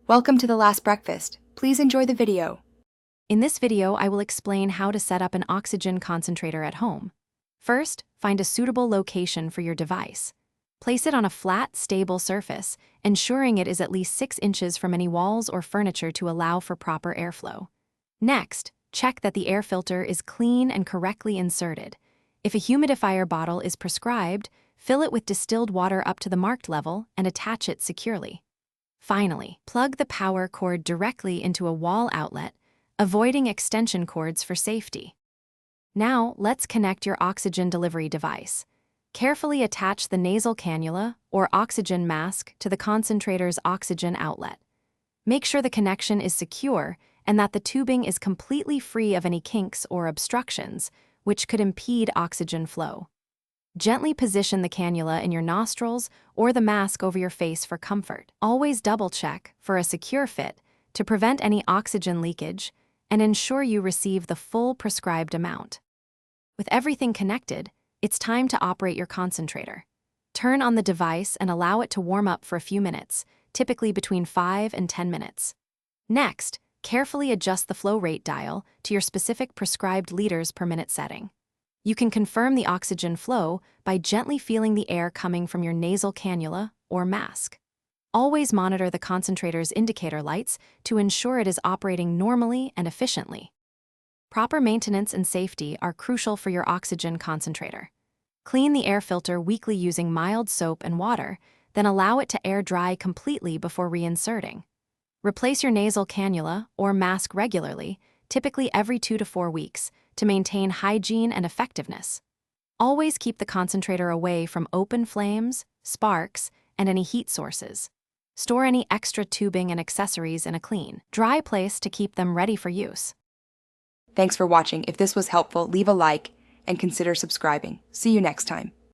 Welcome to the last breakfast. Please enjoy the video. In this video, I will explain how to set up an oxygen concentrator at home. First, find a suitable location for your device. Place it on a flat, stable surface, ensuring it is at least 6 inches from any walls or furniture to allow for proper airflow. Next, check that the air filter is clean and correctly inserted. If a humidifier bottle is prescribed, fill it with distilled water up to the marked level and attach it securely. Finally, plug the power cord directly into a wall outlet, avoiding extension cords for safety. Now, let's connect your oxygen delivery device. Carefully attach the nasal cannula or oxygen mask to the concentrator's oxygen outlet. Make sure the connection is secure and that the tubing is completely free of any kinks or obstructions, which could impede oxygen flow. Gently position the cannula in your nostrils or the mask over your face for comfort. Always double-check for a secure fit to prevent any oxygen leakage and ensure you receive the full prescribed amount. With everything connected, it's time to operate your concentrator. Turn on the device and allow it to warm up for a few minutes, typically between 5 and 10 minutes. Next, carefully adjust the flow rate dial to your specific prescribed liters per minute setting. You can confirm the oxygen flow by gently feeling the air coming from your nasal cannula or mask. Always monitor the concentrator's indicator lights to ensure it is operating normally and efficiently. Proper maintenance and safety are crucial for your oxygen concentrator. Clean the air filter weekly using mild soap and water, then allow it to air dry completely before reinserting. Replace your nasal cannula or mask regularly, typically every 2 to 4 weeks, to maintain hygiene and effectiveness. Always keep the concentrator away from open flames, sparks, and any heat sources. Store any extra tubing and accessories in a clean, dry place to keep them ready for use. Thanks for watching. If this was helpful, leave a like and consider subscribing. See you next time.